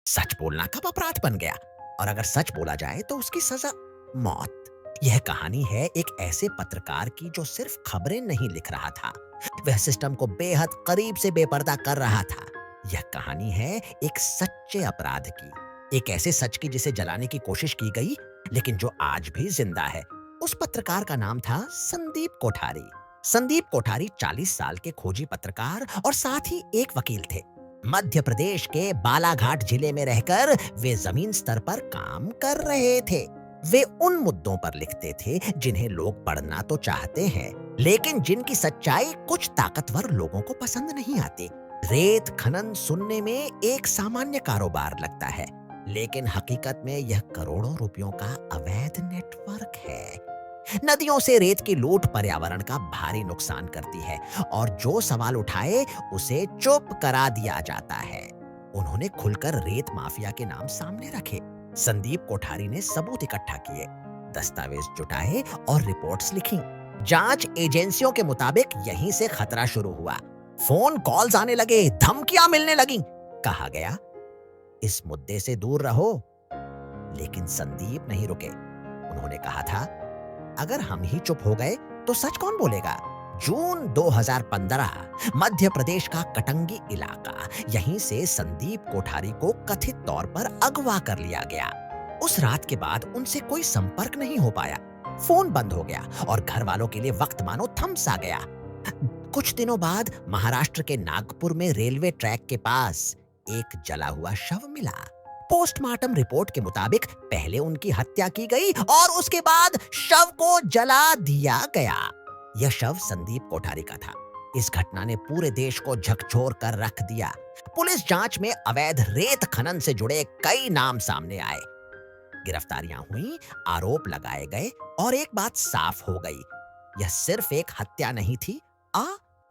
सच बोलना कब अपराध बन गया? और अगर सच बोला जाए तो उसकी सजा मौत। यह कहानी है एक ऐसे पत्रकार की जो सिर्फ खबरें नहीं लिख रहा था, वह सिस्टम को बेहद करीब से बेपर्दा कर रहा था। यह कहानी है एक सच्चे अपराध की, एक ऐसे सच की जिसे जलाने की कोशिश की गई लेकिन जो आज भी जिंदा है। उस पत्रकार का नाम था संदीप कोठारी। संदीप कोठारी 40 साल के खोजी पत्रकार और साथ ही एक वकील थे। मध्य प्रदेश के बालाघाट जिले में रहकर वे जमीन स्तर पर काम कर रहे थे। वे उन मुद्दों पर लिखते थे जिन्हें लोग पढ़ना तो चाहते हैं, लेकिन जिनकी सच्चाई कुछ ताकतवर लोगों को पसंद नहीं आती। रेत खनन सुनने में एक सामान्य कारोबार लगता है, लेकिन हकीकत में यह करोड़ों रुपयों का अवैध नेटवर्क है। नदियों से रेत की लूट पर्यावरण का भारी नुकसान करती है और जो सवाल उठाए उसे चुप करा दिया जाता है। उन्होंने खुलकर रेत माफिया के नाम सामने रखे। संदीप कोठारी ने सबूत इकट्ठा किए, दस्तावेज जुटाए और रिपोर्ट्स लिखी। जांच एजेंसियों के मुताबिक यहीं से खतरा शुरू हुआ। फोन कॉल्स आने लगे, धमकियां मिलने लगीं। कहा गया, इस मुद्दे से दूर रहो। लेकिन संदीप नहीं रुके। उन्होंने कहा था, अगर हम ही चुप हो गए तो सच कौन बोलेगा? जून 2015, मध्य प्रदेश का कटंगी इलाका, यहीं से संदीप कोठारी को कथित तौर पर अगवा कर लिया गया। उस रात के बाद उनसे कोई संपर्क नहीं हो पाया। फोन बंद हो गया और घर वालों के लिए वक्त मानो थम सा गया। कुछ दिनों बाद महाराष्ट्र के नागपुर में रेलवे ट्रैक के पास एक जला हुआ शव मिला। पोस्टमार्टम रिपोर्ट के मुताबिक पहले उनकी हत्या की गई और उसके बाद शव को जला दिया गया। यह शव संदीप कोठारी का था। इस घटना ने पूरे देश को झकझोर कर रख दिया। पुलिस जांच में अवैध रेत खनन से जुड़े कई नाम सामने आए। गिरफ्तारियां हुई, आरोप लगाए गए और एक बात साफ हो गई, यह सिर्फ एक हत्या नहीं थी,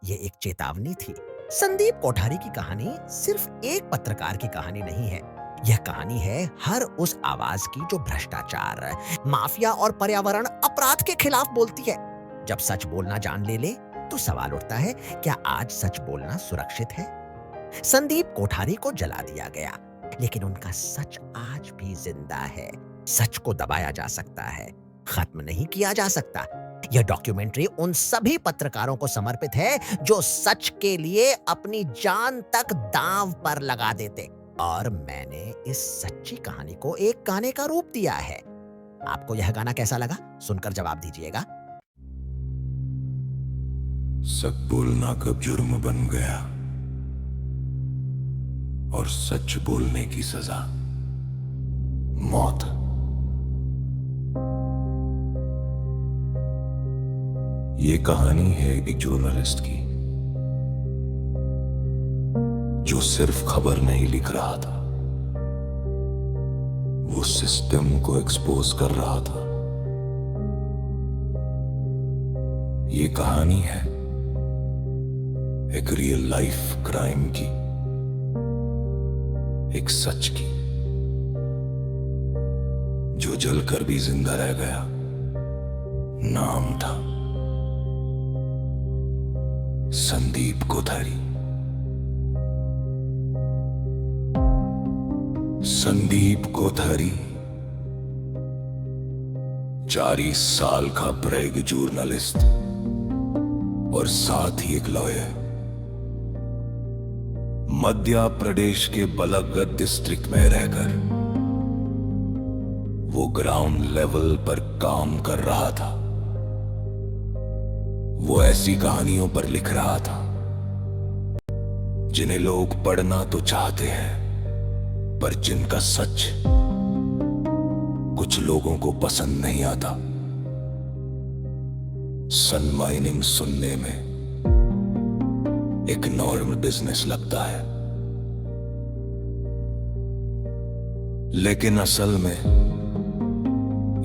यह एक चेतावनी थी। संदीप कोठारी की कहानी सिर्फ एक पत्रकार की कहानी नहीं है। यह कहानी है हर उस आवाज की जो भ्रष्टाचार, माफिया और पर्यावरण अपराध के खिलाफ बोलती है। जब सच बोलना जान ले तो सवाल उठता है, क्या आज सच बोलना सुरक्षित है? संदीप कोठारी को जला दिया गया, लेकिन उनका सच आज भी जिंदा है। सच को दबाया जा सकता है, खत्म नहीं किया जा सकता। यह डॉक्यूमेंट्री उन सभी पत्रकारों को समर्पित है जो सच के लिए अपनी जान तक दांव पर लगा देते। और मैंने इस सच्ची कहानी को एक गाने का रूप दिया है। आपको यह गाना कैसा लगा? सुनकर जवाब दीजिएगा। सच बोलना कब जुर्म बन गया और सच बोलने की सजा मौत। ये कहानी है एक जर्नलिस्ट की जो सिर्फ खबर नहीं लिख रहा था, वो सिस्टम को एक्सपोज कर रहा था। ये कहानी है एक रियल लाइफ क्राइम की, एक सच की जो जलकर भी जिंदा रह गया। नाम था संदीप कोठारी। संदीप कोठारी 40 साल का ब्रेग जर्नलिस्ट और साथ ही एक लॉयर। मध्य प्रदेश के बलागत डिस्ट्रिक्ट में रहकर वो ग्राउंड लेवल पर काम कर रहा था। वो ऐसी कहानियों पर लिख रहा था जिन्हें लोग पढ़ना तो चाहते हैं, पर जिनका सच कुछ लोगों को पसंद नहीं आता। सन माइनिंग सुनने में एक नॉर्मल बिजनेस लगता है, लेकिन असल में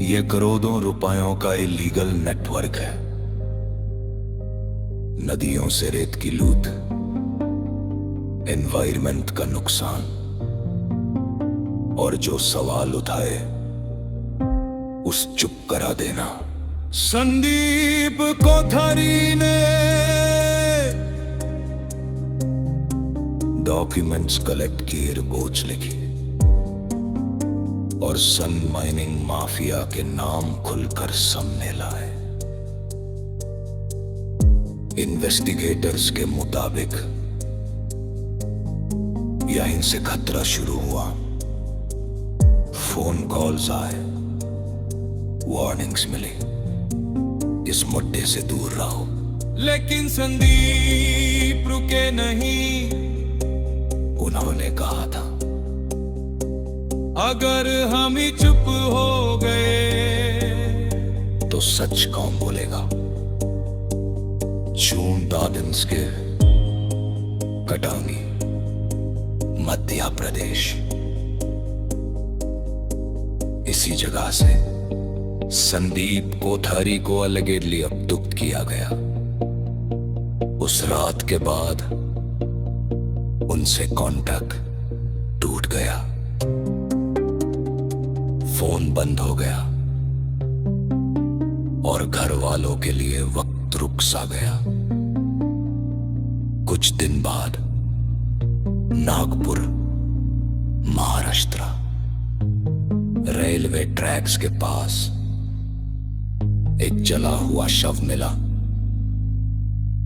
यह करोड़ों रुपयों का इलीगल नेटवर्क है। नदियों से रेत की लूट, एनवायरनमेंट का नुकसान, और जो सवाल उठाए उस चुप करा देना। संदीप कोठारी ने डॉक्यूमेंट्स कलेक्ट किए, रिपोर्ट्स लिखी, और सन माइनिंग माफिया के नाम खुलकर सामने लाए। इन्वेस्टिगेटर्स के मुताबिक यहीं से खतरा शुरू हुआ। फोन कॉल्स आए, वार्निंग्स मिली, इस मुद्दे से दूर रहो। लेकिन संदीप रुके नहीं। उन्होंने कहा था, अगर हम ही चुप हो गए तो सच कौन बोलेगा। जून दादिन्स के कटांगी, मध्य प्रदेश। इसी जगह से संदीप कोठारी को अलिगेडली अब्दुक्त किया गया। उस रात के बाद उनसे कांटेक्ट टूट गया, फोन बंद हो गया और घर वालों के लिए वक्त रुक सा गया। कुछ दिन बाद नागपुर, महाराष्ट्र, रेलवे ट्रैक्स के पास एक जला हुआ शव मिला।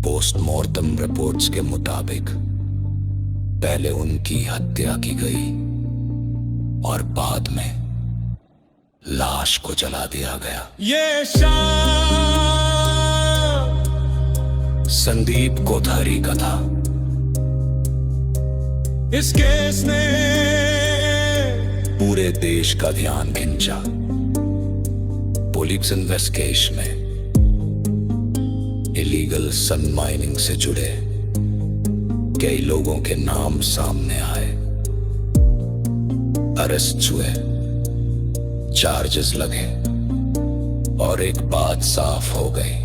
पोस्टमार्टम रिपोर्ट्स के मुताबिक पहले उनकी हत्या की गई और बाद में लाश को जला दिया गया। ये शाम संदीप कोठारी का था। इस केस ने पूरे देश का ध्यान खींचा। पुलिस इन्वेस्टिगेशन में इलीगल सन माइनिंग से जुड़े कई लोगों के नाम सामने आए, अरेस्ट हुए, चार्जेस लगे और एक बात साफ हो गई,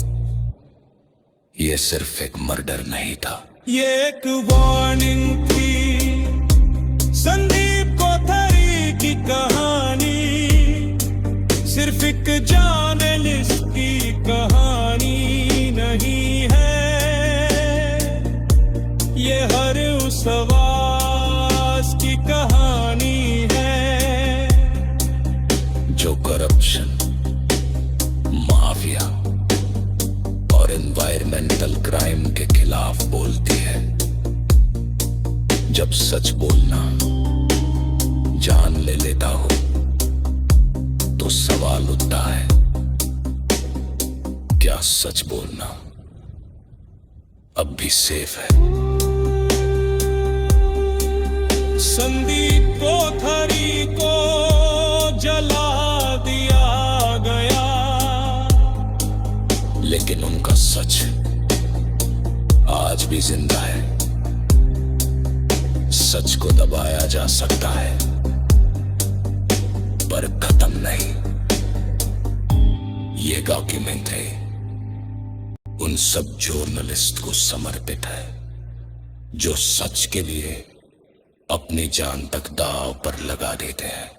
ये सिर्फ एक मर्डर नहीं था। ये एक वार्निंग थी। संदीप कोठारी की कहानी सिर्फ एक जर्नलिस्ट की कहानी नहीं है, ये हर उस आवाज की कहानी है जो करप्शन, माफिया और एनवायरमेंटल क्राइम के खिलाफ बोलती है। जब सच बोलना जान ले लेता हो तो सवाल उठता है, क्या सच बोलना अब भी सेफ है। संदीप कोठारी को जला दिया गया, लेकिन उनका सच आज भी जिंदा है। सच को दबाया जा सकता है पर खत्म नहीं। ये डॉक्यूमेंट है उन सब जर्नलिस्ट को समर्पित है जो सच के लिए अपनी जान तक दांव पर लगा देते हैं।